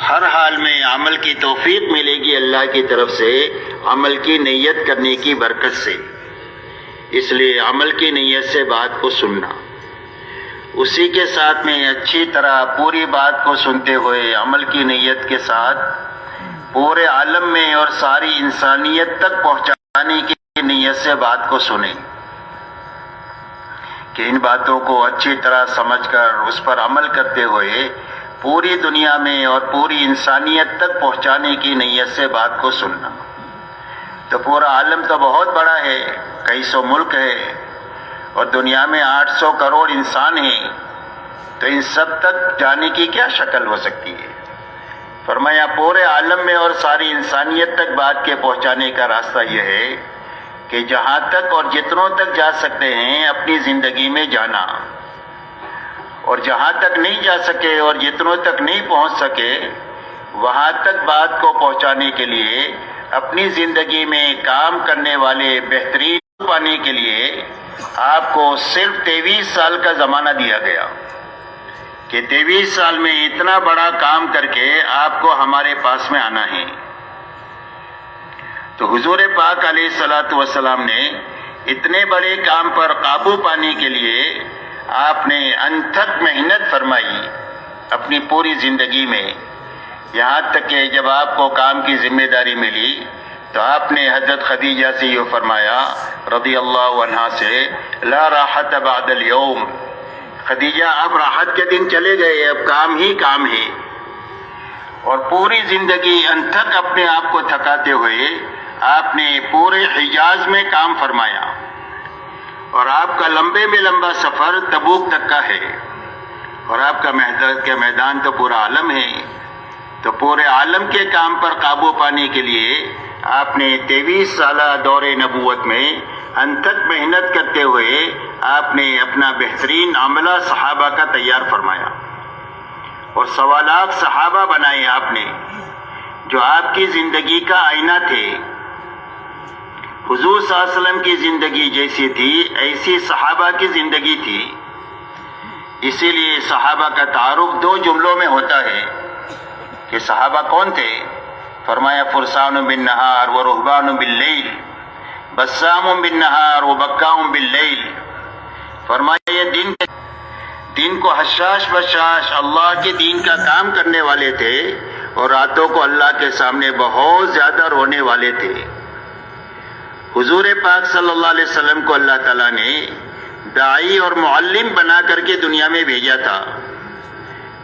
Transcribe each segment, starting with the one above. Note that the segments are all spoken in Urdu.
ہر حال میں عمل کی توفیق ملے گی اللہ کی طرف سے، عمل کی نیت کرنے کی برکت سے۔ اس لیے عمل کی نیت سے بات کو سننا، اسی کے ساتھ میں اچھی طرح پوری بات کو سنتے ہوئے عمل کی نیت کے ساتھ پورے عالم میں اور ساری انسانیت تک پہنچانے کی نیت سے بات کو سنیں کہ ان باتوں کو اچھی طرح سمجھ کر اس پر عمل کرتے ہوئے پوری دنیا میں اور پوری انسانیت تک پہنچانے کی نیت سے بات کو سننا۔ تو پورا عالم تو بہت بڑا ہے، کئی سو ملک ہے اور دنیا میں 800 کروڑ انسان ہیں، تو ان سب تک جانے کی کیا شکل ہو سکتی ہے؟ فرمایا پورے عالم میں اور ساری انسانیت تک بات کے پہنچانے کا راستہ یہ ہے کہ جہاں تک اور جتنوں تک جا سکتے ہیں اپنی زندگی میں جانا، اور جہاں تک نہیں جا سکے اور جتنوں تک نہیں پہنچ سکے وہاں تک بات کو پہنچانے کے لیے اپنی زندگی میں کام کرنے والے بہترین پانے کے لیے آپ کو صرف 23 سال کا زمانہ دیا گیا کہ 23 سال میں اتنا بڑا کام کر کے آپ کو ہمارے پاس میں آنا ہے۔ تو حضور پاک علیہ الصلوۃ والسلام نے اتنے بڑے کام پر قابو پانے کے لیے آپ نے انتھک محنت فرمائی اپنی پوری زندگی میں، یہاں تک کہ جب آپ کو کام کی ذمہ داری ملی تو آپ نے حضرت خدیجہ سے یہ فرمایا رضی اللہ عنہا سے، لا راحت بعد اليوم، خدیجہ اب راحت کے دن چلے گئے، اب کام ہی کام ہے۔ اور پوری زندگی انتھک اپنے آپ کو تھکاتے ہوئے آپ نے پورے حجاز میں کام فرمایا، اور آپ کا لمبے میں لمبا سفر تبوک تک کا ہے، اور آپ کا میدان تو پورا عالم ہے۔ تو پورے عالم کے کام پر قابو پانے کے لیے آپ نے 23 سالہ دور نبوت میں انتھک محنت کرتے ہوئے آپ نے اپنا بہترین عملہ صحابہ کا تیار فرمایا، اور 1.25 لاکھ صحابہ بنائے آپ نے جو آپ کی زندگی کا آئینہ تھے۔ حضور صلی اللہ علیہ وسلم کی زندگی جیسی تھی ایسی صحابہ کی زندگی تھی، اسی لیے صحابہ کا تعارف 2 جملوں میں ہوتا ہے کہ صحابہ کون تھے؟ فرمایا فرسان بالنہار و رہبان باللیل، بسام بالنہار و بکام باللیل۔ فرمایا یہ دین کو حشاش بشاش اللہ کے دین کا کام کرنے والے تھے، اور راتوں کو اللہ کے سامنے بہت زیادہ رونے والے تھے۔ حضور پاک صلی اللہ علیہ وسلم کو اللہ تعالیٰ نے داعی اور معلم بنا کر کے دنیا میں بھیجا تھا،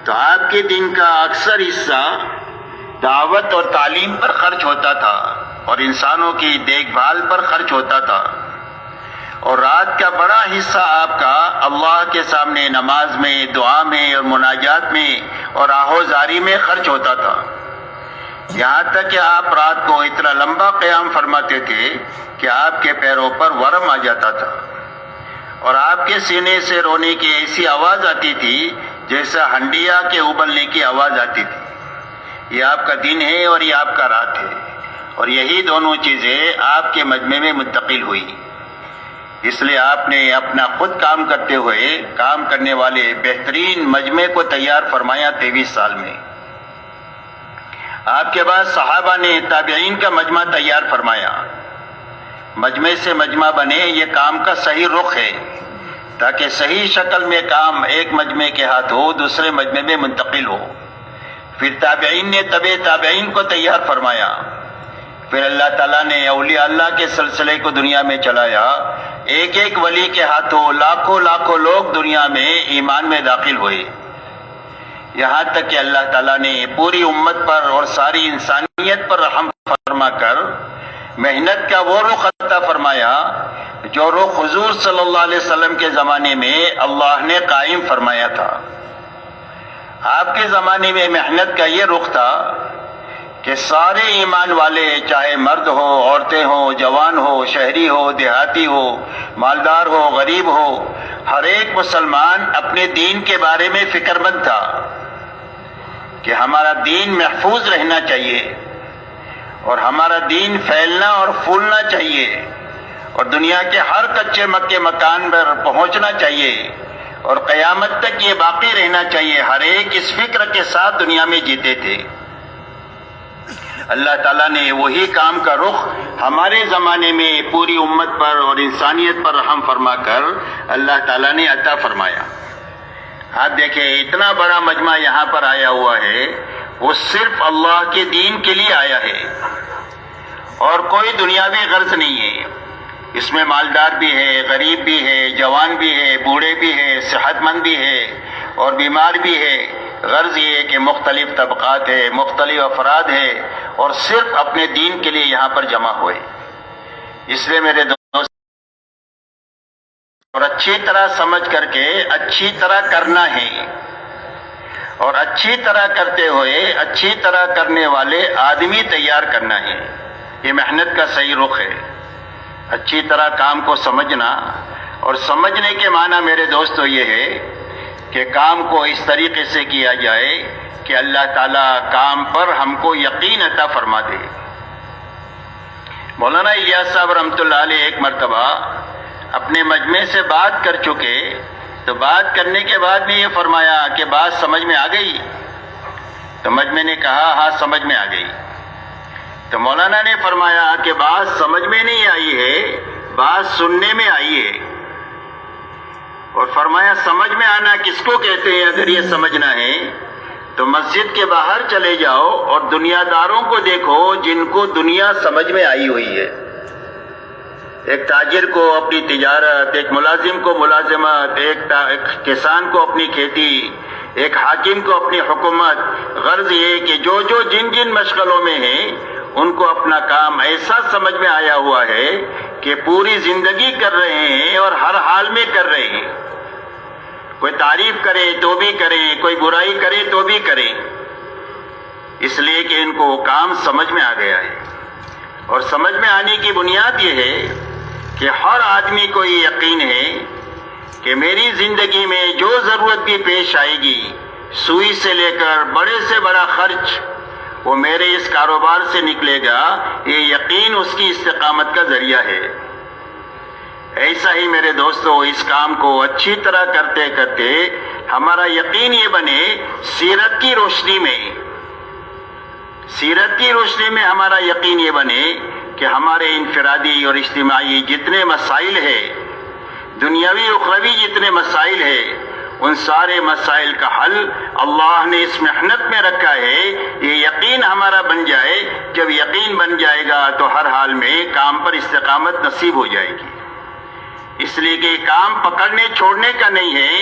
تو آپ کے دن کا اکثر حصہ دعوت اور تعلیم پر خرچ ہوتا تھا اور انسانوں کی دیکھ بھال پر خرچ ہوتا تھا، اور رات کا بڑا حصہ آپ کا اللہ کے سامنے نماز میں، دعا میں اور مناجات میں اور آہوزاری میں خرچ ہوتا تھا، یہاں تک کہ آپ رات کو اتنا لمبا قیام فرماتے تھے کہ آپ کے پیروں پر ورم آ جاتا تھا، اور آپ کے سینے سے رونے کی ایسی آواز آتی تھی جیسا ہنڈیا کے ابلنے کی آواز آتی تھی۔ یہ آپ کا دن ہے اور یہ آپ کا رات ہے، اور یہی دونوں چیزیں آپ کے مجمع میں منتقل ہوئی۔ اس لیے آپ نے اپنا خود کام کرتے ہوئے کام کرنے والے بہترین مجمع کو تیار فرمایا 23 سال میں۔ آپ کے بعد صحابہ نے تابعین کا مجمع تیار فرمایا، مجمع سے مجمع بنے، یہ کام کا صحیح رخ ہے تاکہ صحیح شکل میں کام ایک مجمع کے ہاتھ ہو دوسرے مجمع میں منتقل ہو۔ پھر تابعین نے تبع تابعین کو تیار فرمایا، پھر اللہ تعالیٰ نے اولیاء اللہ کے سلسلے کو دنیا میں چلایا، ایک ایک ولی کے ہاتھوں لاکھوں لاکھوں لوگ دنیا میں ایمان میں داخل ہوئے، یہاں تک کہ اللہ تعالیٰ نے پوری امت پر اور ساری انسانیت پر رحم فرما کر محنت کا وہ رخ عطا فرمایا جو رخ حضور صلی اللہ علیہ وسلم کے زمانے میں اللہ نے قائم فرمایا تھا۔ آپ کے زمانے میں محنت کا یہ رخ تھا کہ سارے ایمان والے، چاہے مرد ہو، عورتیں ہو، جوان ہو، شہری ہو، دیہاتی ہو، مالدار ہو، غریب ہو، ہر ایک مسلمان اپنے دین کے بارے میں فکر مند تھا کہ ہمارا دین محفوظ رہنا چاہیے، اور ہمارا دین پھیلنا اور پھولنا چاہیے، اور دنیا کے ہر کچے مکے مکان پر پہنچنا چاہیے، اور قیامت تک یہ باقی رہنا چاہیے۔ ہر ایک اس فکر کے ساتھ دنیا میں جیتے تھے۔ اللہ تعالیٰ نے وہی کام کا رخ ہمارے زمانے میں پوری امت پر اور انسانیت پر رحم فرما کر اللہ تعالیٰ نے عطا فرمایا۔ آپ دیکھیں اتنا بڑا مجمع یہاں پر آیا ہوا ہے، وہ صرف اللہ کے دین کے لیے آیا ہے اور کوئی دنیاوی غرض نہیں ہے۔ اس میں مالدار بھی ہے، غریب بھی ہے، جوان بھی ہے، بوڑھے بھی ہے، صحت مند بھی ہے اور بیمار بھی ہے۔ غرض یہ ہے کہ مختلف طبقات ہے، مختلف افراد ہے اور صرف اپنے دین کے لیے یہاں پر جمع ہوئے۔ اس لیے میرے دوست، اور اچھی طرح سمجھ کر کے اچھی طرح کرنا ہے، اور اچھی طرح کرتے ہوئے اچھی طرح کرنے والے آدمی تیار کرنا ہے۔ یہ محنت کا صحیح رخ ہے، اچھی طرح کام کو سمجھنا۔ اور سمجھنے کے معنی میرے دوستو یہ ہے کہ کام کو اس طریقے سے کیا جائے کہ اللہ تعالیٰ کام پر ہم کو یقین عطا فرما دے۔ مولانا الیاس صاحب رحمۃ اللہ علیہ ایک مرتبہ اپنے مجمع سے بات کر چکے، تو بات کرنے کے بعد بھی یہ فرمایا کہ بات سمجھ میں آ گئی؟ تو مجمع نے کہا ہاں سمجھ میں آ گئی۔ تو مولانا نے فرمایا کہ بات سمجھ میں نہیں آئی ہے، بات سننے میں آئی ہے۔ اور فرمایا سمجھ میں آنا کس کو کہتے ہیں؟ اگر یہ سمجھنا ہے تو مسجد کے باہر چلے جاؤ اور دنیا داروں کو دیکھو جن کو دنیا سمجھ میں آئی ہوئی ہے۔ ایک تاجر کو اپنی تجارت، ایک ملازم کو ملازمت، ایک کسان کو اپنی کھیتی، ایک حاکم کو اپنی حکومت۔ غرض یہ کہ جو جن مشغلوں میں ہیں ان کو اپنا کام ایسا سمجھ میں آیا ہوا ہے کہ پوری زندگی کر رہے ہیں اور ہر حال میں کر رہے ہیں۔ کوئی تعریف کرے تو بھی کریں، کوئی برائی کرے تو بھی کریں، اس لیے کہ ان کو کام سمجھ میں آ گیا ہے۔ اور سمجھ میں آنے کی بنیاد یہ ہے کہ ہر آدمی کو یہ یقین ہے کہ میری زندگی میں جو ضرورت بھی پیش آئے گی، سوئی سے لے کر بڑے سے بڑا خرچ، وہ میرے اس کاروبار سے نکلے گا۔ یہ یقین اس کی استقامت کا ذریعہ ہے۔ ایسا ہی میرے دوستو اس کام کو اچھی طرح کرتے کرتے ہمارا یقین یہ بنے، سیرت کی روشنی میں ہمارا یقین یہ بنے کہ ہمارے انفرادی اور اجتماعی جتنے مسائل ہیں، دنیاوی اخروی جتنے مسائل ہیں، ان سارے مسائل کا حل اللہ نے اس محنت میں رکھا ہے۔ یہ یقین ہمارا بن جائے، جب یقین بن جائے گا تو ہر حال میں کام پر استقامت نصیب ہو جائے گی۔ اس لیے کہ کام پکڑنے چھوڑنے کا نہیں ہے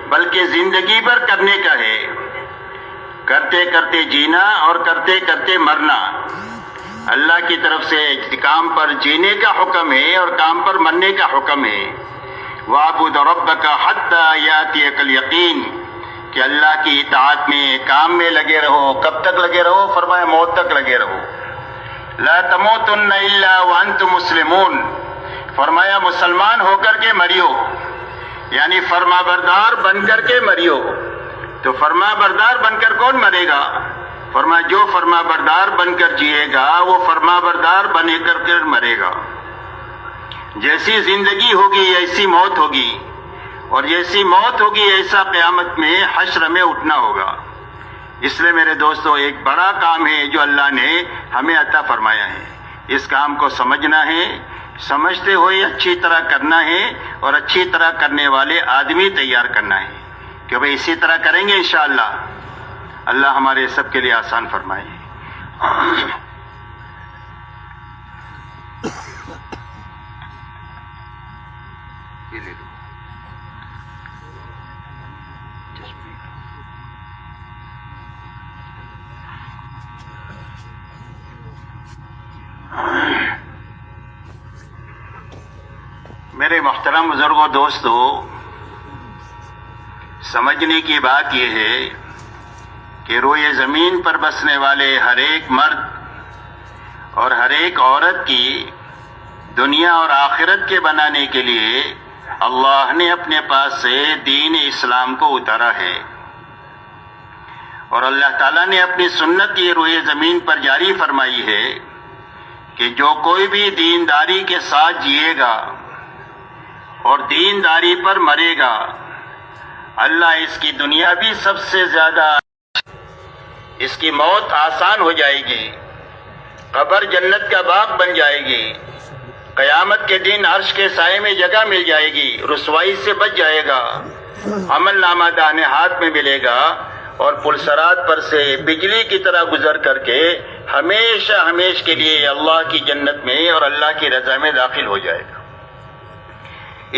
بلکہ زندگی بھر کرنے کا ہے۔ کرتے کرتے جینا اور کرتے کرتے مرنا۔ اللہ کی طرف سے کام پر جینے کا حکم ہے اور کام پر مرنے کا حکم ہے۔ وَاعْبُدْ رَبَّكَ حَتَّى يَأْتِيَكَ الْيَقِينُ، کہ اللہ کی اطاعت میں کام میں لگے رہو۔ کب تک لگے رہو؟ فرمایا موت تک لگے رہو۔ لَا تَمُوتُنَّ إِلَّا وَأَنْتُمْ مُسْلِمُونَ، فرمایا مسلمان ہو کر کے مریو، یعنی فرما بردار بن کر کے مریو۔ تو فرما بردار بن کر کون مرے گا؟ فرمایا جو فرما بردار بن کر جیے گا وہ فرما بردار بنے کر کے مرے گا۔ جیسی زندگی ہوگی ایسی موت ہوگی، اور جیسی موت ہوگی ایسا قیامت میں حشر میں اٹھنا ہوگا۔ اس لیے میرے دوستو ایک بڑا کام ہے جو اللہ نے ہمیں عطا فرمایا ہے۔ اس کام کو سمجھنا ہے، سمجھتے ہوئے اچھی طرح کرنا ہے اور اچھی طرح کرنے والے آدمی تیار کرنا ہے کہ بھئی اسی طرح کریں گے انشاءاللہ اللہ ہمارے سب کے لیے آسان فرمائے۔ میرے محترم بزرگوں دوستو، سمجھنے کی بات یہ ہے کہ روئے زمین پر بسنے والے ہر ایک مرد اور ہر ایک عورت کی دنیا اور آخرت کے بنانے کے لیے اللہ نے اپنے پاس سے دین اسلام کو اتارا ہے، اور اللہ تعالیٰ نے اپنی سنت یہ روئے زمین پر جاری فرمائی ہے کہ جو کوئی بھی دینداری کے ساتھ جیے گا اور دینداری پر مرے گا، اللہ اس کی دنیا بھی سب سے زیادہ، اس کی موت آسان ہو جائے گی قبر جنت کا باغ بن جائے گی، قیامت کے دن عرش کے سائے میں جگہ مل جائے گی، رسوائی سے بچ جائے گا، عمل نامہ داہنے ہاتھ میں ملے گا، اور پلسرات پر سے بجلی کی طرح گزر کر کے ہمیشہ ہمیش کے لیے اللہ کی جنت میں اور اللہ کی رضا میں داخل ہو جائے گا۔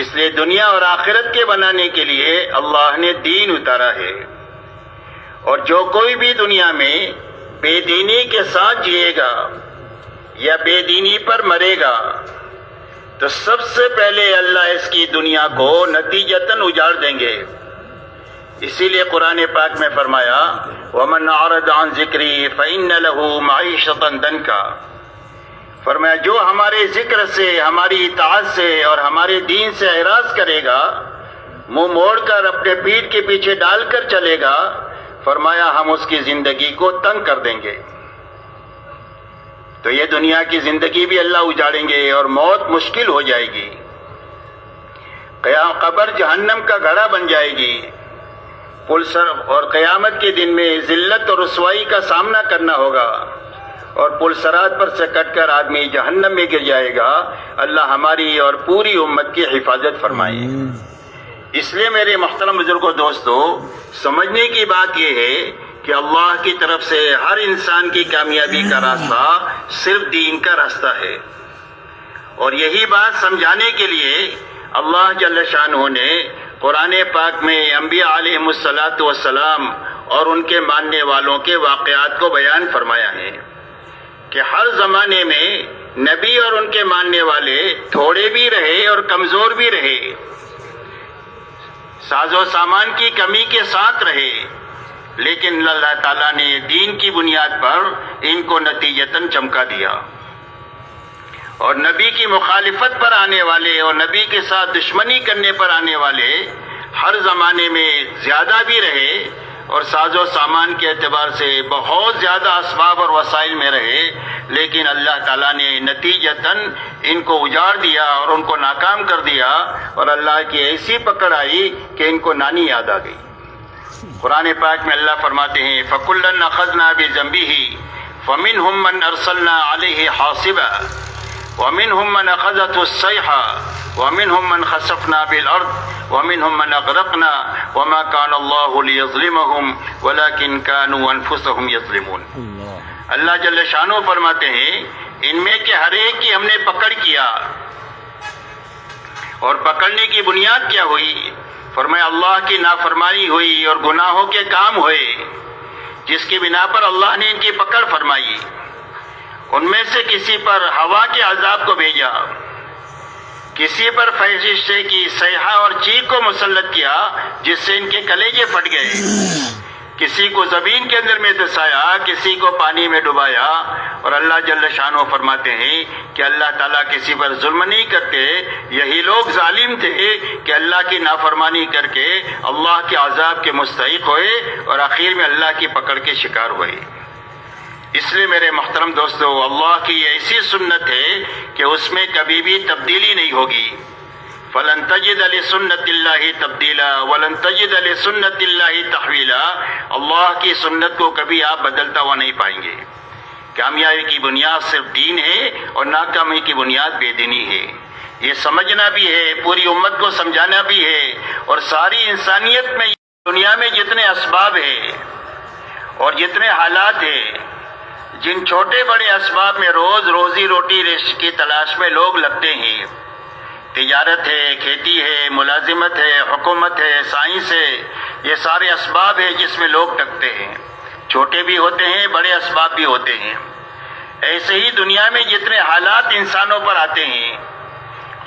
اس لیے دنیا اور آخرت کے بنانے کے لیے اللہ نے دین اتارا ہے، اور جو کوئی بھی دنیا میں بے دینی کے ساتھ جیے گا یا بے دینی پر مرے گا تو سب سے پہلے اللہ اس کی دنیا کو نتیجتاً اجاڑ دیں گے۔ اسی لیے قرآن پاک میں فرمایا وَمَنْ أَعْرَضَ عَنْ ذِكْرِي فَإِنَّ لَهُ مَعِيشَةً ضَنْكًا، فرمایا جو ہمارے ذکر سے، ہماری اطاعت سے اور ہمارے دین سے اعراض کرے گا، منہ موڑ کر اپنے پیٹھ کے پیچھے ڈال کر چلے گا، فرمایا ہم اس کی زندگی کو تنگ کر دیں گے۔ تو یہ دنیا کی زندگی بھی اللہ اجاڑیں گے اور موت مشکل ہو جائے گی، قبر جہنم کا گڑھا بن جائے گی، اور قیامت کے دن میں ذلت اور رسوائی کا سامنا کرنا ہوگا، اور پلسرات پر سے کٹ کر آدمی جہنم میں گر جائے گا۔ اللہ ہماری اور پوری امت کی حفاظت فرمائے۔ اس لیے میرے محترم بزرگوں دوستو، سمجھنے کی بات یہ ہے کہ اللہ کی طرف سے ہر انسان کی کامیابی کا راستہ صرف دین کا راستہ ہے، اور یہی بات سمجھانے کے لیے اللہ جل شانہ نے قرآن پاک میں انبیاء علیہ السلام اور ان کے ماننے والوں کے واقعات کو بیان فرمایا ہے کہ ہر زمانے میں نبی اور ان کے ماننے والے تھوڑے بھی رہے اور کمزور بھی رہے، ساز و سامان کی کمی کے ساتھ رہے، لیکن اللہ تعالیٰ نے دین کی بنیاد پر ان کو نتیجتاً چمکا دیا، اور نبی کی مخالفت پر آنے والے اور نبی کے ساتھ دشمنی کرنے پر آنے والے ہر زمانے میں زیادہ بھی رہے، اور ساز و سامان کے اعتبار سے بہت زیادہ اسباب اور وسائل میں رہے، لیکن اللہ تعالیٰ نے نتیجتاً ان کو اجاڑ دیا اور ان کو ناکام کر دیا، اور اللہ کی ایسی پکڑ آئی کہ ان کو نانی یاد آ گئی۔ قرآن پاک میں اللہ فرماتے ہیں فَكُلًّا أَخَذْنَا بِذَنبِهِ فَمِنْهُمْ مَنْ أَرْسَلْنَا عَلَيْهِ حَاصِبًا وَمِنْهُمْ مَنْ أَخَذَتْهُ الصَّيْحَةُ وَمِنْهُمْ مَنْ خَسَفْنَا بِالْأَرْضِ وَمِنْهُمْ مَنْ أَغْرَقْنَا وَمَا كَانَ اللَّهُ لِيَظْلِمَهُمْ وَلَكِنْ كَانُوا أَنفُسَهُمْ يَظْلِمُونَ۔ اللہ جل شانہ فرماتے ہیں ان میں کے ہر ایک کی ہم نے پکڑ کیا، اور پکڑنے کی بنیاد کیا ہوئی؟ فرمایا اللہ کی نافرمانی ہوئی اور گناہوں کے کام ہوئے، جس کی بنا پر اللہ نے ان کی پکڑ فرمائی۔ ان میں سے کسی پر ہوا کے عذاب کو بھیجا، کسی پر فرشتے کی صیحہ اور چیخ کو مسلط کیا جس سے ان کے کلیجے پھٹ گئے، کسی کو زمین کے اندر میں دسایا، کسی کو پانی میں ڈبایا، اور اللہ جل شانہ فرماتے ہیں کہ اللہ تعالیٰ کسی پر ظلم نہیں کرتے، یہی لوگ ظالم تھے کہ اللہ کی نافرمانی کر کے اللہ کے عذاب کے مستحق ہوئے اور آخر میں اللہ کی پکڑ کے شکار ہوئے۔ اس لیے میرے محترم دوستو، اللہ کی ایسی سنت ہے کہ اس میں کبھی بھی تبدیلی نہیں ہوگی۔ فَلَن تَجِدَ لِسُنَّتِ اللَّهِ تَبْدِيلًا وَلَن تَجِدَ لِسُنَّتِ اللَّهِ تَحْوِيلًا۔ اللہ کی سنت کو کبھی آپ بدلتا ہوا نہیں پائیں گے۔ کامیابی کی بنیاد صرف دین ہے اور ناکامی کی بنیاد بے دینی ہے۔ یہ سمجھنا بھی ہے، پوری امت کو سمجھانا بھی ہے، اور ساری انسانیت میں دنیا میں جتنے اسباب ہیں اور جتنے حالات ہیں، جن چھوٹے بڑے اسباب میں روز روزی روٹی کی تلاش میں لوگ لگتے ہیں، تجارت ہے، کھیتی ہے، ملازمت ہے، حکومت ہے، سائنس ہے، یہ سارے اسباب ہیں جس میں لوگ ٹکتے ہیں، چھوٹے بھی ہوتے ہیں، بڑے اسباب بھی ہوتے ہیں۔ ایسے ہی دنیا میں جتنے حالات انسانوں پر آتے ہیں،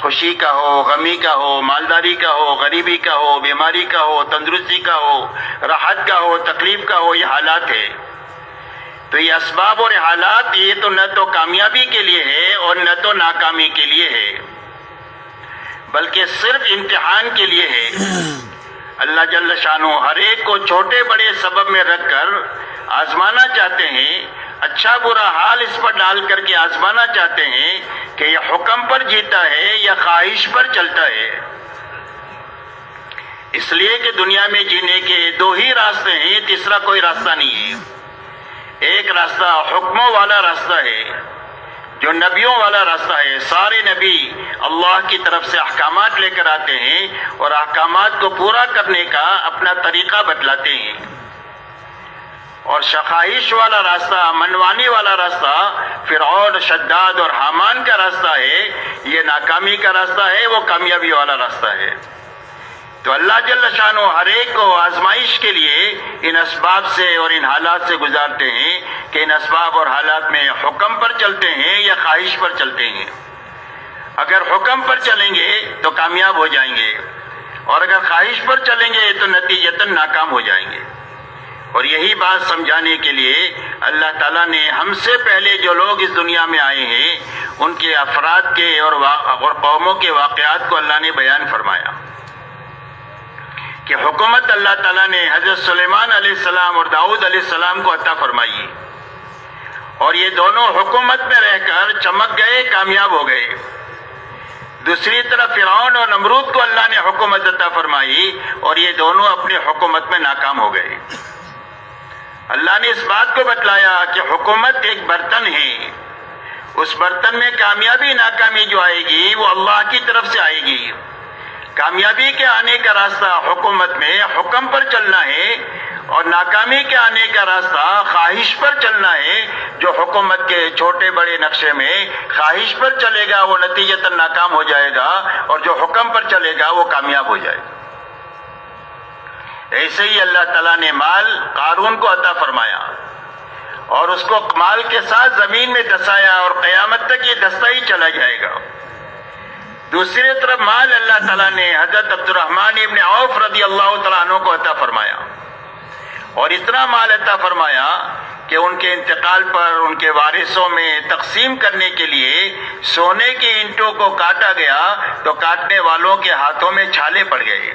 خوشی کا ہو، غمی کا ہو، مالداری کا ہو، غریبی کا ہو، بیماری کا ہو، تندرستی کا ہو، راحت کا ہو، تکلیف کا ہو، یہ حالات ہے۔ تو یہ اسباب اور حالات یہ تو نہ تو کامیابی کے لیے ہے اور نہ تو ناکامی کے لیے ہے، بلکہ صرف امتحان کے لیے ہے۔ اللہ جل شانہ ہر ایک کو چھوٹے بڑے سبب میں رکھ کر آزمانا چاہتے ہیں، اچھا برا حال اس پر ڈال کر کے آزمانا چاہتے ہیں کہ یہ حکم پر جیتا ہے یا خواہش پر چلتا ہے۔ اس لیے کہ دنیا میں جینے کے دو ہی راستے ہیں، تیسرا کوئی راستہ نہیں ہے۔ ایک راستہ حکموں والا راستہ ہے جو نبیوں والا راستہ ہے. سارے نبی اللہ کی طرف سے احکامات لے کر آتے ہیں اور احکامات کو پورا کرنے کا اپنا طریقہ بتلاتے ہیں. اور خواہش والا راستہ، منوانی والا راستہ فرعون، شداد اور حامان کا راستہ ہے. یہ ناکامی کا راستہ ہے، وہ کامیابی والا راستہ ہے. تو اللہ جل شانہ ہر ایک کو آزمائش کے لیے ان اسباب سے اور ان حالات سے گزارتے ہیں کہ ان اسباب اور حالات میں حکم پر چلتے ہیں یا خواہش پر چلتے ہیں. اگر حکم پر چلیں گے تو کامیاب ہو جائیں گے، اور اگر خواہش پر چلیں گے تو نتیجتاً ناکام ہو جائیں گے. اور یہی بات سمجھانے کے لیے اللہ تعالیٰ نے ہم سے پہلے جو لوگ اس دنیا میں آئے ہیں ان کے افراد کے اور قوموں کے واقعات کو اللہ نے بیان فرمایا کہ حکومت اللہ تعالیٰ نے حضرت سلیمان علیہ السلام اور داؤد علیہ السلام کو عطا فرمائی، اور یہ دونوں حکومت میں رہ کر چمک گئے، کامیاب ہو گئے. دوسری طرف فرعون اور نمرود کو اللہ نے حکومت عطا فرمائی اور یہ دونوں اپنی حکومت میں ناکام ہو گئے. اللہ نے اس بات کو بتلایا کہ حکومت ایک برتن ہے، اس برتن میں کامیابی ناکامی جو آئے گی وہ اللہ کی طرف سے آئے گی. کامیابی کے آنے کا راستہ حکومت میں حکم پر چلنا ہے، اور ناکامی کے آنے کا راستہ خواہش پر چلنا ہے. جو حکومت کے چھوٹے بڑے نقشے میں خواہش پر چلے گا وہ نتیجتاً ناکام ہو جائے گا، اور جو حکم پر چلے گا وہ کامیاب ہو جائے گا. ایسے ہی اللہ تعالیٰ نے مال قارون کو عطا فرمایا اور اس کو مال کے ساتھ زمین میں دسایا، اور قیامت تک یہ دستا ہی چلا جائے گا. دوسری طرف مال اللہ تعالیٰ نے حضرت عبد الرحمن ابن عوف رضی اللہ تعالیٰ عنہ کو عطا فرمایا، اور اتنا مال عطا فرمایا کہ ان کے انتقال پر ان کے وارثوں میں تقسیم کرنے کے لیے سونے کی اینٹوں کو کاٹا گیا تو کاٹنے والوں کے ہاتھوں میں چھالے پڑ گئے.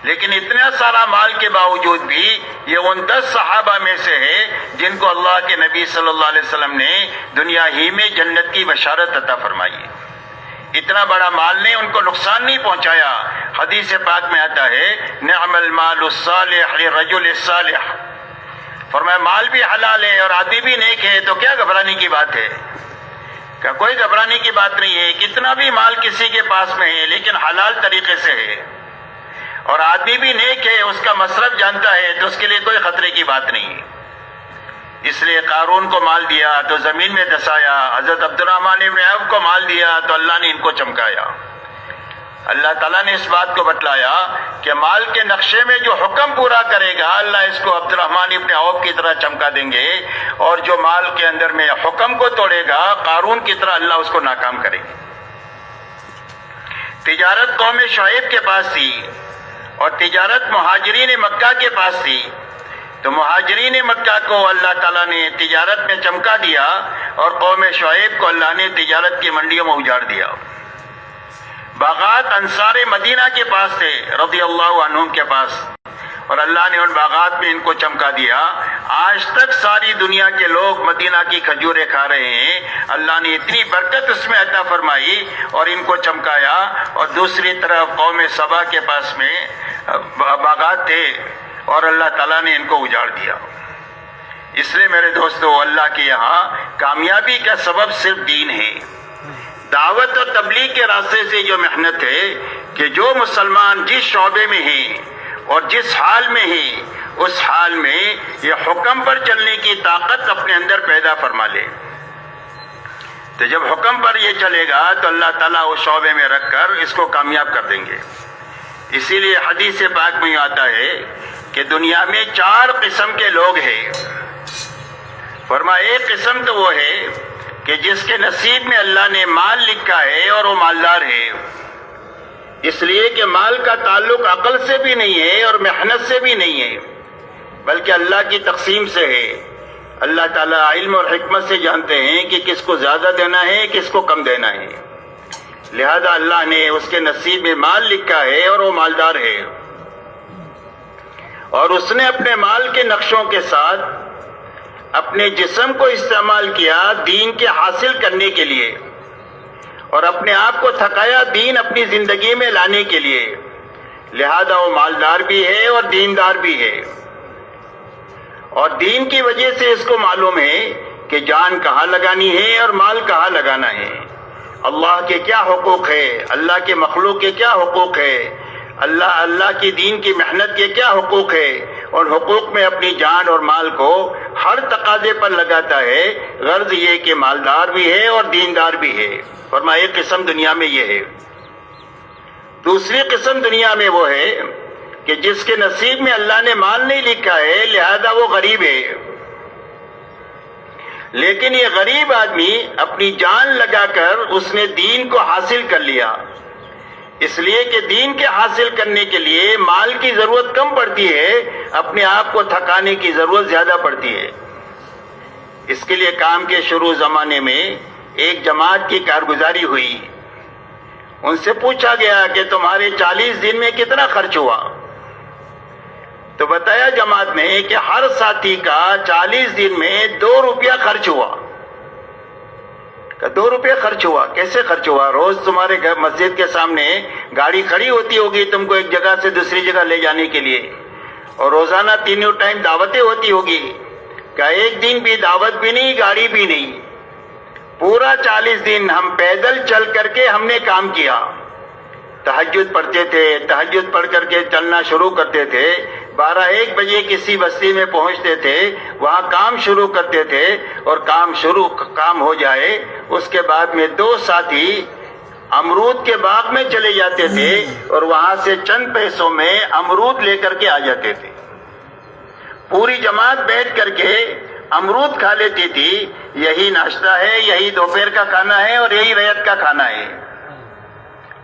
لیکن اتنا سارا مال کے باوجود بھی یہ ان 10 صحابہ میں سے ہے جن کو اللہ کے نبی صلی اللہ علیہ وسلم نے دنیا ہی میں جنت کی بشارت عطا فرمائی. اتنا بڑا مال نے ان کو نقصان نہیں پہنچایا. حدیث پاک میں آتا ہے نعم المال الصالح للرجل الصالح، فرمایا مال بھی حلال ہے اور آدمی بھی نیک ہے تو کیا گھبرانے کی بات ہے؟ کہ کوئی گھبرانے کی بات نہیں ہے. کتنا بھی مال کسی کے پاس میں ہے لیکن حلال طریقے سے ہے، اور آدمی بھی نیک ہے، اس کا مصرف جانتا ہے، تو اس کے لیے کوئی خطرے کی بات نہیں ہے. اس لیے قارون کو مال دیا تو زمین میں دسایا، حضرت عبد الرحمن ابن عوف کو مال دیا تو اللہ نے ان کو چمکایا. اللہ تعالیٰ نے اس بات کو بتلایا کہ مال کے نقشے میں جو حکم پورا کرے گا اللہ اس کو عبد الرحمن ابن عوف کی طرح چمکا دیں گے، اور جو مال کے اندر میں حکم کو توڑے گا قارون کی طرح اللہ اس کو ناکام کرے گا. تجارت قوم شعیب کے پاس تھی اور تجارت مہاجرین مکہ کے پاس تھی، تو مہاجرین مکہ کو اللہ تعالیٰ نے تجارت میں چمکا دیا اور قوم شعیب کو اللہ نے تجارت کی منڈیوں میں اجاڑ دیا. باغات انصار مدینہ کے پاس تھے رضی اللہ عنہم کے پاس، اور اللہ نے ان باغات میں ان کو چمکا دیا. آج تک ساری دنیا کے لوگ مدینہ کی کھجوریں کھا رہے ہیں. اللہ نے اتنی برکت اس میں عطا فرمائی اور ان کو چمکایا. اور دوسری طرف قوم سبا کے پاس میں باغات تھے اور اللہ تعالیٰ نے ان کو اجاڑ دیا. اس لیے میرے دوستو اللہ کے یہاں کامیابی کا سبب صرف دین ہے. دعوت اور تبلیغ کے راستے سے جو محنت ہے کہ جو مسلمان جس شعبے میں ہیں اور جس حال میں ہیں اس حال میں یہ حکم پر چلنے کی طاقت اپنے اندر پیدا فرما لے. تو جب حکم پر یہ چلے گا تو اللہ تعالیٰ اس شعبے میں رکھ کر اس کو کامیاب کر دیں گے. اسی لیے حدیث پاک میں آتا ہے کہ دنیا میں 4 قسم کے لوگ ہیں. فرمایا ایک قسم تو وہ ہے کہ جس کے نصیب میں اللہ نے مال لکھا ہے اور وہ مالدار ہے، اس لیے کہ مال کا تعلق عقل سے بھی نہیں ہے اور محنت سے بھی نہیں ہے بلکہ اللہ کی تقسیم سے ہے. اللہ تعالیٰ علم اور حکمت سے جانتے ہیں کہ کس کو زیادہ دینا ہے کس کو کم دینا ہے. لہذا اللہ نے اس کے نصیب میں مال لکھا ہے اور وہ مالدار ہے، اور اس نے اپنے مال کے نقشوں کے ساتھ اپنے جسم کو استعمال کیا دین کے حاصل کرنے کے لیے، اور اپنے آپ کو تھکایا دین اپنی زندگی میں لانے کے لیے. لہذا وہ مالدار بھی ہے اور دیندار بھی ہے. اور دین کی وجہ سے اس کو معلوم ہے کہ جان کہاں لگانی ہے اور مال کہاں لگانا ہے، اللہ کے کیا حقوق ہے، اللہ کے مخلوق کے کیا حقوق ہے، اللہ کی دین کی محنت کے کیا حقوق ہے، اور حقوق میں اپنی جان اور مال کو ہر تقاضے پر لگاتا ہے، غرض یہ کہ مالدار بھی ہے اور دیندار بھی ہے۔ فرمایا ایک قسم دنیا میں یہ ہے۔ دوسری قسم دنیا میں وہ ہے کہ جس کے نصیب میں اللہ نے مال نہیں لکھا ہے، لہذا وہ غریب ہے، لیکن یہ غریب آدمی اپنی جان لگا کر اس نے دین کو حاصل کر لیا، اس لیے کہ دین کے حاصل کرنے کے لیے مال کی ضرورت کم پڑتی ہے، اپنے آپ کو تھکانے کی ضرورت زیادہ پڑتی ہے۔ اس کے لیے کام کے شروع زمانے میں ایک جماعت کی کارگزاری ہوئی، ان سے پوچھا گیا کہ تمہارے 40 دن میں کتنا خرچ ہوا؟ تو بتایا جماعت نے کہ ہر ساتھی کا 40 دن میں 2 روپیہ خرچ ہوا۔ کہ 2 روپے خرچ ہوا؟ کیسے خرچ ہوا؟ روز تمہارے گھر مسجد کے سامنے گاڑی کھڑی ہوتی ہوگی تم کو ایک جگہ سے دوسری جگہ لے جانے کے لیے، اور روزانہ تینوں ٹائم دعوتیں ہوتی ہوگی، کہ ایک دن بھی دعوت بھی نہیں، گاڑی بھی نہیں، پورا 40 دن ہم پیدل چل کر کے ہم نے کام کیا، تہجد پڑھتے تھے، تہجد پڑھ کر کے چلنا شروع کرتے تھے، 12-1 بجے کسی بستی میں پہنچتے تھے، وہاں کام شروع کرتے تھے، اور کام ہو جائے اس کے بعد میں 2 ساتھی امرود کے باغ میں چلے جاتے تھے اور وہاں سے چند پیسوں میں امرود لے کر کے آ جاتے تھے۔ پوری جماعت بیٹھ کر کے امرود کھا لیتی تھی، یہی ناشتہ ہے، یہی دوپہر کا کھانا ہے اور یہی رات کا کھانا ہے۔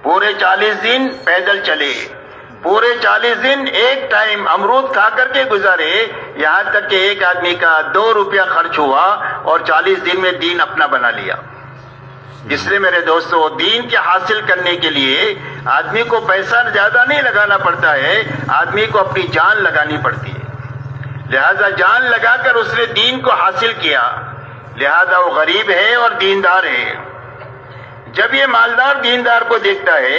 پورے 40 دن پیدل چلے، پورے 40 دن ایک ٹائم امرود کھا کر کے گزارے، یہاں تک کہ ایک آدمی کا 2 روپیہ خرچ ہوا اور 40 دن میں دین اپنا بنا لیا۔ اس لیے میرے دوستو، دین کے حاصل کرنے کے لیے آدمی کو پیسہ زیادہ نہیں لگانا پڑتا ہے، آدمی کو اپنی جان لگانی پڑتی ہے۔ لہذا جان لگا کر اس نے دین کو حاصل کیا، لہذا وہ غریب ہے اور دیندار ہے۔ جب یہ مالدار دیندار کو دیکھتا ہے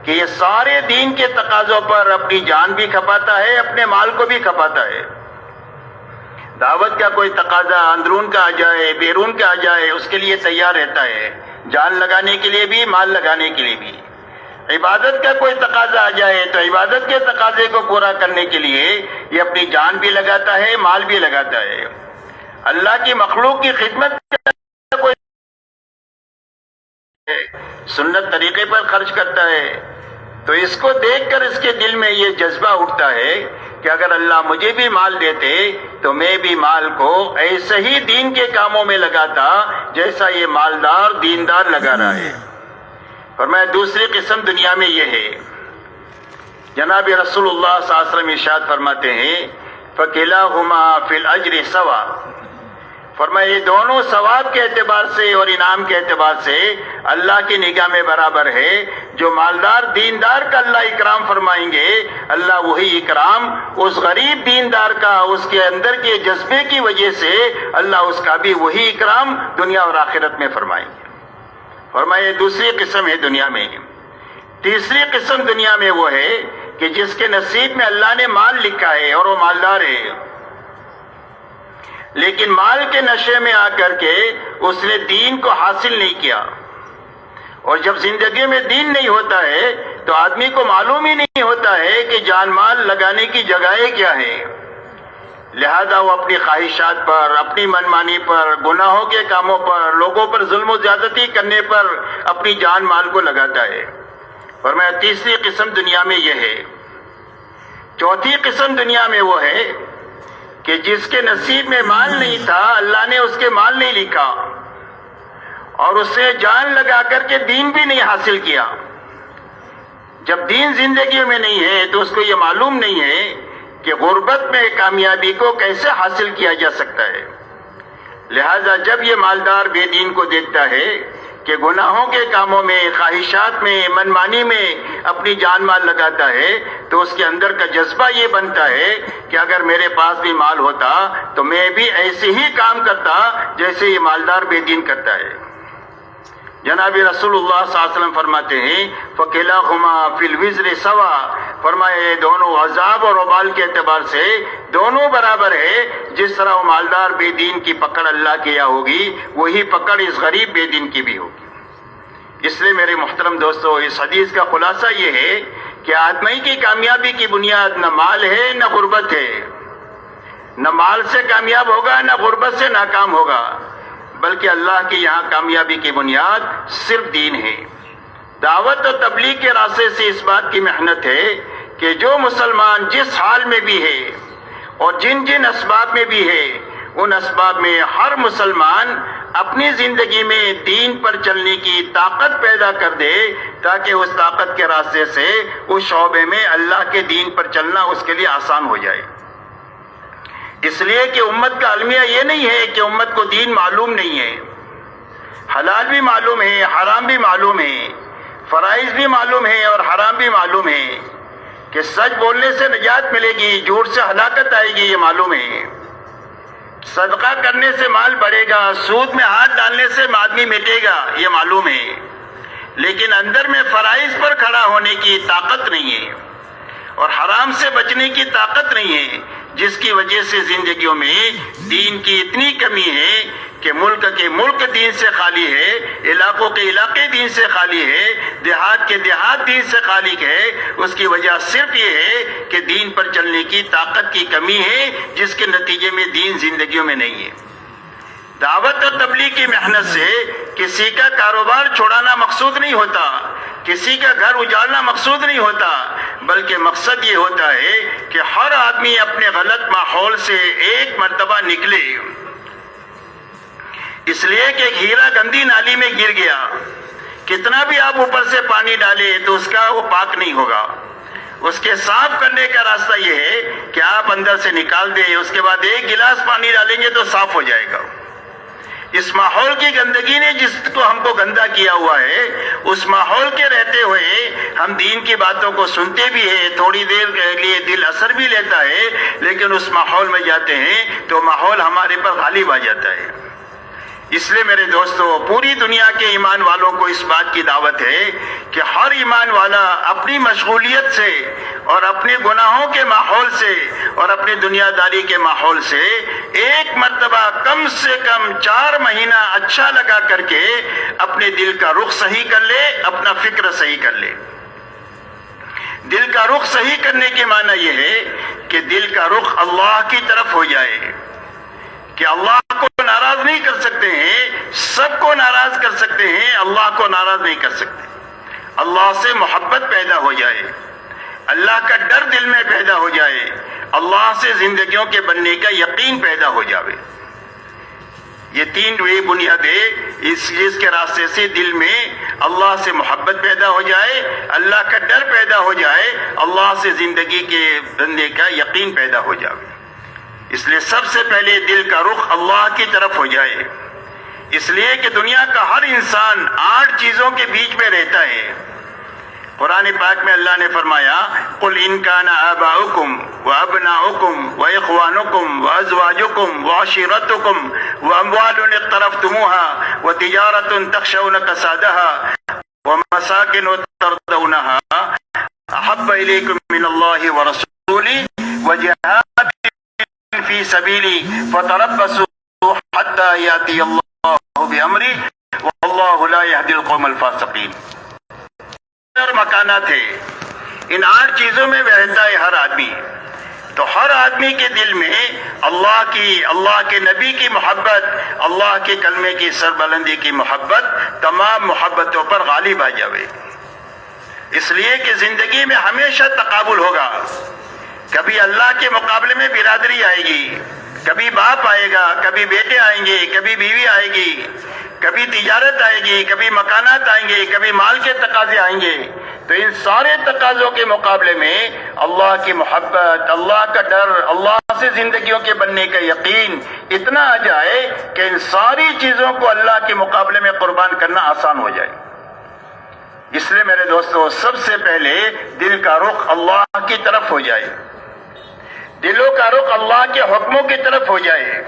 کہ یہ سارے دین کے تقاضوں پر اپنی جان بھی کھپاتا ہے، اپنے مال کو بھی کھپاتا ہے، دعوت کا کوئی تقاضا اندرون کا آ جائے، بیرون کا آ جائے، اس کے لیے تیار رہتا ہے، جان لگانے کے لیے بھی، مال لگانے کے لیے بھی۔ عبادت کا کوئی تقاضا آ جائے تو عبادت کے تقاضے کو پورا کرنے کے لیے یہ اپنی جان بھی لگاتا ہے، مال بھی لگاتا ہے۔ اللہ کی مخلوق کی خدمت کا کوئی سنت طریقے پر خرچ کرتا ہے، تو اس کو دیکھ کر اس کے دل میں یہ جذبہ اٹھتا ہے کہ اگر اللہ مجھے بھی مال دیتے تو میں بھی مال کو ایسے ہی دین کے کاموں میں لگاتا جیسا یہ مالدار دیندار لگا رہا ہے۔ فرمایا دوسری قسم دنیا میں یہ ہے، جناب رسول اللہ صلی اللہ علیہ وسلم ارشاد فرماتے ہیں فَكِلَاهُمَا فِي الْأَجْرِ سَوَاءٌ، فرمایا یہ دونوں ثواب کے اعتبار سے اور انعام کے اعتبار سے اللہ کی نگاہ میں برابر ہے۔ جو مالدار دیندار کا اللہ اکرام فرمائیں گے، اللہ وہی اکرام اس غریب دیندار کا، اس کے اندر کے جذبے کی وجہ سے اللہ اس کا بھی وہی اکرام دنیا اور آخرت میں فرمائیں گے۔ فرمایا دوسری قسم ہے دنیا میں۔ تیسری قسم دنیا میں وہ ہے کہ جس کے نصیب میں اللہ نے مال لکھا ہے اور وہ مالدار ہے، لیکن مال کے نشے میں آ کر کے اس نے دین کو حاصل نہیں کیا، اور جب زندگی میں دین نہیں ہوتا ہے تو آدمی کو معلوم ہی نہیں ہوتا ہے کہ جان مال لگانے کی جگہیں کیا ہے، لہذا وہ اپنی خواہشات پر، اپنی منمانی پر، گناہوں کے کاموں پر، لوگوں پر ظلم و زیادتی کرنے پر اپنی جان مال کو لگاتا ہے۔ فرمایا تیسری قسم دنیا میں یہ ہے۔ چوتھی قسم دنیا میں وہ ہے کہ جس کے نصیب میں مال نہیں تھا، اللہ نے اس کے مال نہیں لکھا، اور اس نے جان لگا کر کے دین بھی نہیں حاصل کیا۔ جب دین زندگی میں نہیں ہے تو اس کو یہ معلوم نہیں ہے کہ غربت میں کامیابی کو کیسے حاصل کیا جا سکتا ہے۔ لہذا جب یہ مالدار بے دین کو دیکھتا ہے کہ گناہوں کے کاموں میں، خواہشات میں، منمانی میں اپنی جان مال لگاتا ہے، تو اس کے اندر کا جذبہ یہ بنتا ہے کہ اگر میرے پاس بھی مال ہوتا تو میں بھی ایسے ہی کام کرتا جیسے یہ مالدار بے دین کرتا ہے۔ جناب رسول اللہ صلی اللہ علیہ وسلم فرماتے ہیں فَكِلَاهُمَا فِي الْوِزْرِ سَوَاءٌ، فرمایا یہ دونوں عذاب اور وبال کے اعتبار سے دونوں برابر ہے. جس طرح وہ مالدار بے دین کی پکڑ اللہ کے یہاں ہوگی وہی پکڑ اس غریب بے دین کی بھی ہوگی. اس لیے میرے محترم دوستو، اس حدیث کا خلاصہ یہ ہے کہ آدمی کی کامیابی کی بنیاد نہ مال ہے نہ غربت ہے. نہ مال سے کامیاب ہوگا نہ غربت سے ناکام ہوگا، بلکہ اللہ کے یہاں کامیابی کی بنیاد صرف دین ہے. دعوت و تبلیغ کے راستے سے اس بات کی محنت ہے کہ جو مسلمان جس حال میں بھی ہے اور جن جن اسباب میں بھی ہے، ان اسباب میں ہر مسلمان اپنی زندگی میں دین پر چلنے کی طاقت پیدا کر دے، تاکہ اس طاقت کے راستے سے اس شعبے میں اللہ کے دین پر چلنا اس کے لیے آسان ہو جائے. اس لیے کہ امت کا المیہ یہ نہیں ہے کہ امت کو دین معلوم نہیں ہے. حلال بھی معلوم ہے، حرام بھی معلوم ہے، فرائض بھی معلوم ہے اور حرام بھی معلوم ہے. کہ سچ بولنے سے نجات ملے گی، جھوٹ سے ہلاکت آئے گی، یہ معلوم ہے. صدقہ کرنے سے مال بڑھے گا، سود میں ہاتھ ڈالنے سے آدمی مٹے گا، یہ معلوم ہے. لیکن اندر میں فرائض پر کھڑا ہونے کی طاقت نہیں ہے اور حرام سے بچنے کی طاقت نہیں ہے، جس کی وجہ سے زندگیوں میں دین کی اتنی کمی ہے کہ ملک کے ملک دین سے خالی ہے، علاقوں کے علاقے دین سے خالی ہے، دیہات کے دیہات دین سے خالی ہے. اس کی وجہ صرف یہ ہے کہ دین پر چلنے کی طاقت کی کمی ہے، جس کے نتیجے میں دین زندگیوں میں نہیں ہے. دعوت اور تبلیغ کی محنت سے کسی کا کاروبار چھوڑانا مقصود نہیں ہوتا، کسی کا گھر اجاڑنا مقصود نہیں ہوتا، بلکہ مقصد یہ ہوتا ہے کہ ہر آدمی اپنے غلط ماحول سے ایک مرتبہ نکلے. اس لیے کہ ہیرا گندی نالی میں گر گیا، کتنا بھی آپ اوپر سے پانی ڈالے تو اس کا وہ پاک نہیں ہوگا. اس کے صاف کرنے کا راستہ یہ ہے کہ آپ اندر سے نکال دیں، اس کے بعد ایک گلاس پانی ڈالیں گے تو صاف ہو جائے گا. اس ماحول کی گندگی نے جس کو ہم کو گندا کیا ہوا ہے، اس ماحول کے رہتے ہوئے ہم دین کی باتوں کو سنتے بھی ہیں، تھوڑی دیر کے لیے دل اثر بھی لیتا ہے، لیکن اس ماحول میں جاتے ہیں تو ماحول ہمارے پر غالب آ جاتا ہے. اس لیے میرے دوستو، پوری دنیا کے ایمان والوں کو اس بات کی دعوت ہے کہ ہر ایمان والا اپنی مشغولیت سے اور اپنے گناہوں کے ماحول سے اور اپنی دنیا داری کے ماحول سے ایک مرتبہ کم سے کم 4 مہینہ اچھا لگا کر کے اپنے دل کا رخ صحیح کر لے، اپنا فکر صحیح کر لے. دل کا رخ صحیح کرنے کے معنی یہ ہے کہ دل کا رخ اللہ کی طرف ہو جائے کہ اللہ کو ناراض نہیں کر سکتے ہیں، سب کو ناراض کر سکتے ہیں، اللہ کو ناراض نہیں کر سکتے. اللہ سے محبت پیدا ہو جائے، اللہ کا ڈر دل میں پیدا ہو جائے، اللہ سے زندگیوں کے بننے کا یقین پیدا ہو جائے. یہ 3 بنیادیں جس کے راستے سے دل میں اللہ سے محبت پیدا ہو جائے، اللہ کا ڈر پیدا ہو جائے، اللہ سے زندگی کے بننے کا یقین پیدا ہو جائے. اس لیے سب سے پہلے دل کا رخ اللہ کی طرف ہو جائے. اس لیے کہ دنیا کا ہر انسان 8 چیزوں کے بیچ میں رہتا ہے. قرآن پاک میں اللہ نے فرمایا، قل ان کان آباؤکم وابناؤکم واخوانکم وازواجکم وعشیرتکم واموال اقترفتموها وتجارۃ تخشون کسادها ومساکن ترضونها احب الیکم من اللہ ورسولہ وجہاد فی سبیلی فتربصوا حتی یاتی اللہ بامرہ واللہ لا یہدی القوم الفاسقین. اور مکانات ہے، ان 8 چیزوں میں رہتا ہے ہر آدمی. تو ہر آدمی کے دل میں اللہ کی، اللہ کے نبی کی محبت، اللہ کے کلمے کی سربلندی کی محبت تمام محبتوں پر غالب آ جائے. اس لیے کہ زندگی میں ہمیشہ تقابل ہوگا. کبھی اللہ کے مقابلے میں برادری آئے گی، کبھی باپ آئے گا، کبھی بیٹے آئیں گے، کبھی بیوی آئے گی، کبھی تجارت آئے گی، کبھی مکانات آئیں گے، کبھی مال کے تقاضے آئیں گے. تو ان سارے تقاضوں کے مقابلے میں اللہ کی محبت، اللہ کا ڈر، اللہ سے زندگیوں کے بننے کا یقین اتنا آ جائے کہ ان ساری چیزوں کو اللہ کے مقابلے میں قربان کرنا آسان ہو جائے. اس لیے میرے دوستو، سب سے پہلے دل کا رخ اللہ کی طرف ہو جائے، دلوں کا رخ اللہ کے حکموں کی طرف ہو جائے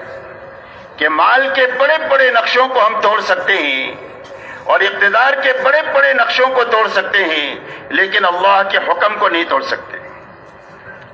کہ مال کے بڑے بڑے نقشوں کو ہم توڑ سکتے ہیں اور اقتدار کے بڑے بڑے نقشوں کو توڑ سکتے ہیں، لیکن اللہ کے حکم کو نہیں توڑ سکتے.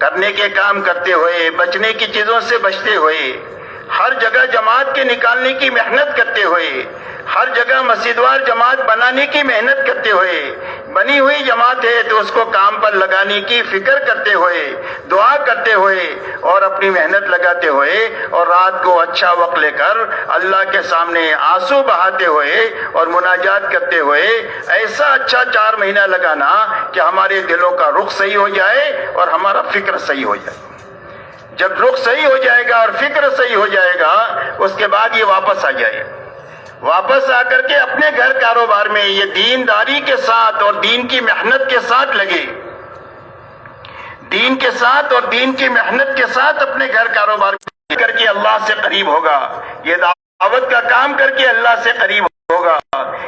کرنے کے کام کرتے ہوئے، بچنے کی چیزوں سے بچتے ہوئے، ہر جگہ جماعت کے نکالنے کی محنت کرتے ہوئے، ہر جگہ مسجدوار جماعت بنانے کی محنت کرتے ہوئے، بنی ہوئی جماعت ہے تو اس کو کام پر لگانے کی فکر کرتے ہوئے، دعا کرتے ہوئے اور اپنی محنت لگاتے ہوئے، اور رات کو اچھا وقت لے کر اللہ کے سامنے آنسو بہاتے ہوئے اور مناجات کرتے ہوئے ایسا اچھا 4 مہینہ لگانا کہ ہمارے دلوں کا رخ صحیح ہو جائے اور ہمارا فکر صحیح ہو جائے۔ جب رخ صحیح ہو جائے گا اور فکر صحیح ہو جائے گا، اس کے بعد یہ واپس آ جائے، واپس آ کر کے اپنے گھر کاروبار میں یہ دینداری کے ساتھ اور دین کی محنت کے ساتھ لگے، دین کے ساتھ اور دین کی محنت کے ساتھ اپنے گھر کاروبار کر کے اللہ سے قریب ہوگا، یہ دعوت کا کام کر کے اللہ سے قریب ہوگا،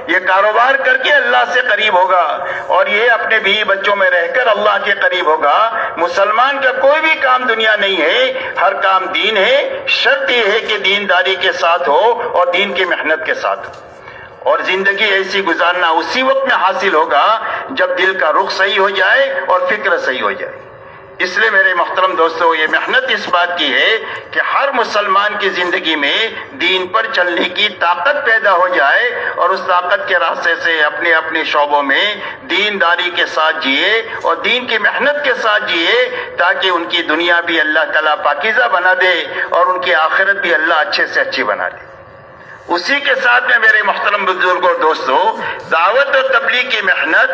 یہ کاروبار کر کے اللہ سے قریب ہوگا، اور یہ اپنے بیوی بچوں میں رہ کر اللہ کے قریب ہوگا۔ مسلمان کا کوئی بھی کام دنیا نہیں ہے، ہر کام دین ہے، شرط یہ ہے کہ دینداری کے ساتھ ہو اور دین کی محنت کے ساتھ ہو، اور زندگی ایسی گزارنا اسی وقت میں حاصل ہوگا جب دل کا رخ صحیح ہو جائے اور فکر صحیح ہو جائے۔ اس لیے میرے محترم دوستو، یہ محنت اس بات کی ہے کہ ہر مسلمان کی زندگی میں دین پر چلنے کی طاقت پیدا ہو جائے، اور اس طاقت کے راستے سے اپنے اپنے شعبوں میں دینداری کے ساتھ جیے اور دین کی محنت کے ساتھ جیے، تاکہ ان کی دنیا بھی اللہ تعالیٰ پاکیزہ بنا دے اور ان کی آخرت بھی اللہ اچھے سے اچھی بنا دے۔ اسی کے ساتھ میں میرے محترم بزرگوں اور دوستو، دعوت اور تبلیغ کی محنت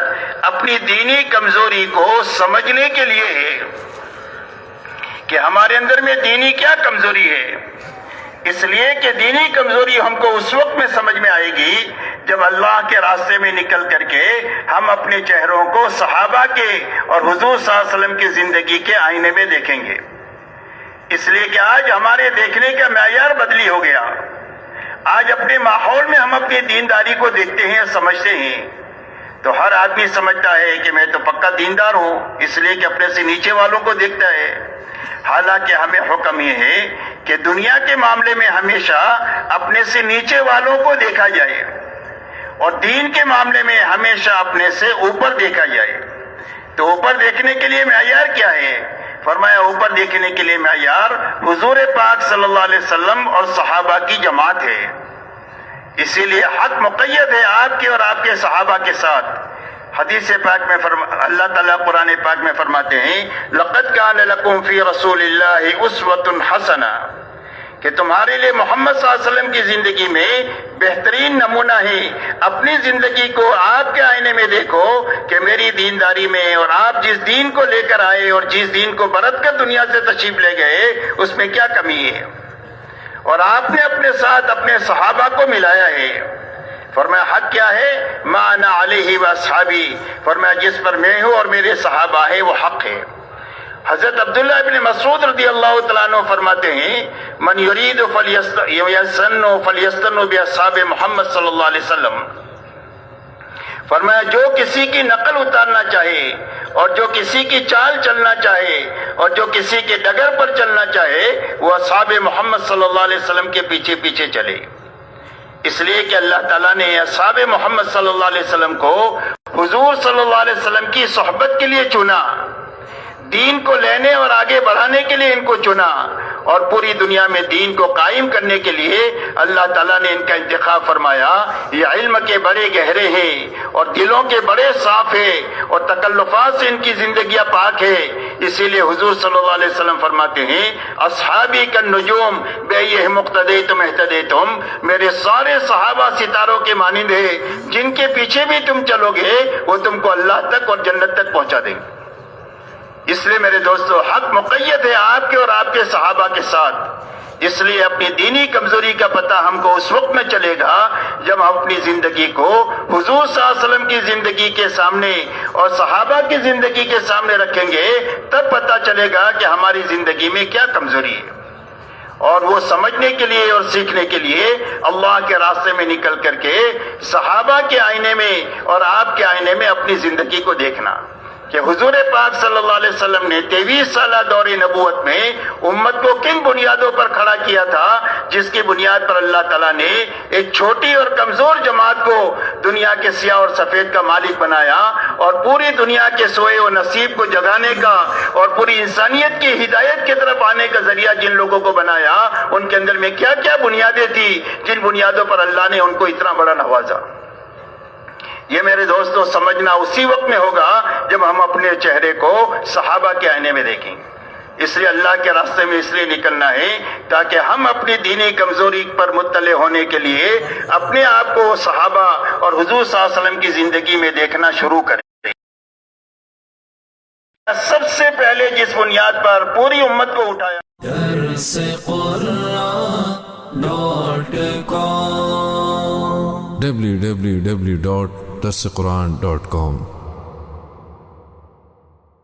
اپنی دینی کمزوری کو سمجھنے کے لیے ہے کہ ہمارے اندر میں دینی کیا کمزوری ہے۔ اس لیے کہ دینی کمزوری ہم کو اس وقت میں سمجھ میں آئے گی جب اللہ کے راستے میں نکل کر کے ہم اپنے چہروں کو صحابہ کے اور حضور صلی اللہ علیہ وسلم کی زندگی کے آئینے میں دیکھیں گے۔ اس لیے کہ آج ہمارے دیکھنے کا معیار بدلی ہو گیا، آج اپنے ماحول میں ہم اپنی دینداری کو دیکھتے ہیں، سمجھتے ہیں، تو ہر آدمی سمجھتا ہے کہ میں تو پکا دیندار ہوں، اس لیے کہ اپنے سے نیچے والوں کو دیکھتا ہے۔ حالانکہ ہمیں حکم یہ ہے کہ دنیا کے معاملے میں ہمیشہ اپنے سے نیچے والوں کو دیکھا جائے، اور دین کے معاملے میں ہمیشہ اپنے سے اوپر دیکھا جائے۔ تو اوپر دیکھنے کے لیے معیار کیا ہے؟ فرمایا اوپر دیکھنے کے لیے معیار حضور پاک صلی اللہ علیہ وسلم اور صحابہ کی جماعت ہے۔ اسی لیے حق مقید ہے آپ کے اور آپ کے صحابہ کے ساتھ۔ حدیث پاک میں اللہ تعالیٰ قرآن پاک میں فرماتے ہیں لَقَدْ كَانَ لَكُمْ فِي رَسُولِ اللَّهِ أُسْوَةٌ حَسَنَةٌ، کہ تمہارے لیے محمد صلی اللہ علیہ وسلم کی زندگی میں بہترین نمونہ ہے۔ اپنی زندگی کو آپ کے آئینے میں دیکھو کہ میری دینداری میں اور آپ جس دین کو لے کر آئے اور جس دین کو برت کر دنیا سے تشریف لے گئے اس میں کیا کمی ہے، اور آپ نے اپنے ساتھ اپنے صحابہ کو ملایا ہے۔ فرمایا حق کیا ہے؟ ما انا علیہ واصحابی، فرمایا جس پر میں ہوں اور میرے صحابہ ہیں وہ حق ہے۔ حضرت عبداللہ ابن مسعود رضی اللہ تعالیٰ عنہ فرماتے ہیں من یرید فلیستن باصحاب محمد صلی اللہ علیہ وسلم، فرمایا جو کسی کی نقل اتارنا چاہے اور جو کسی کی چال چلنا چاہے اور جو کسی کے ڈگر پر چلنا چاہے وہ اصحاب محمد صلی اللہ علیہ وسلم کے پیچھے پیچھے چلے۔ اس لیے کہ اللہ تعالیٰ نے اصحاب محمد صلی اللہ علیہ وسلم کو حضور صلی اللہ علیہ وسلم کی صحبت کے لیے چنا، دین کو لینے اور آگے بڑھانے کے لیے ان کو چنا، اور پوری دنیا میں دین کو قائم کرنے کے لیے اللہ تعالیٰ نے ان کا انتخاب فرمایا۔ یہ علم کے بڑے گہرے ہیں اور دلوں کے بڑے صاف ہیں اور تکلفات سے ان کی زندگیاں پاک ہے۔ اسی لیے حضور صلی اللہ علیہ وسلم فرماتے ہیں اصحابی کالنجوم بأیہم اقتدیتم اہتدیتم، میرے سارے صحابہ ستاروں کے مانند ہیں، جن کے پیچھے بھی تم چلو گے وہ تم کو اللہ تک اور جنت تک پہنچا دیں گے۔ اس لیے میرے دوستو حق مقید ہے آپ کے اور آپ کے صحابہ کے ساتھ۔ اس لیے اپنی دینی کمزوری کا پتہ ہم کو اس وقت میں چلے گا جب ہم اپنی زندگی کو حضور صلی اللہ علیہ وسلم کی زندگی کے سامنے اور صحابہ کی زندگی کے سامنے رکھیں گے، تب پتہ چلے گا کہ ہماری زندگی میں کیا کمزوری ہے، اور وہ سمجھنے کے لیے اور سیکھنے کے لیے اللہ کے راستے میں نکل کر کے صحابہ کے آئینے میں اور آپ کے آئینے میں اپنی زندگی کو دیکھنا، کہ حضور پاک صلی اللہ علیہ وسلم نے 23 سالہ دور نبوت میں امت کو کن بنیادوں پر کھڑا کیا تھا، جس کی بنیاد پر اللہ تعالیٰ نے ایک چھوٹی اور کمزور جماعت کو دنیا کے سیاہ اور سفید کا مالک بنایا، اور پوری دنیا کے سوئے و نصیب کو جگانے کا اور پوری انسانیت کی ہدایت کی طرف آنے کا ذریعہ جن لوگوں کو بنایا، ان کے اندر میں کیا کیا بنیادیں تھی جن بنیادوں پر اللہ نے ان کو اتنا بڑا نوازا۔ یہ میرے دوستو سمجھنا اسی وقت میں ہوگا جب ہم اپنے چہرے کو صحابہ کے آئینے میں دیکھیں۔ اس لیے اللہ کے راستے میں اس لیے نکلنا ہے تاکہ ہم اپنی دینی کمزوری پر مطلع ہونے کے لیے اپنے آپ کو صحابہ اور حضور صلی اللہ علیہ وسلم کی زندگی میں دیکھنا شروع کریں۔ سب سے پہلے جس بنیاد پر پوری امت کو اٹھایا www.darsequran.com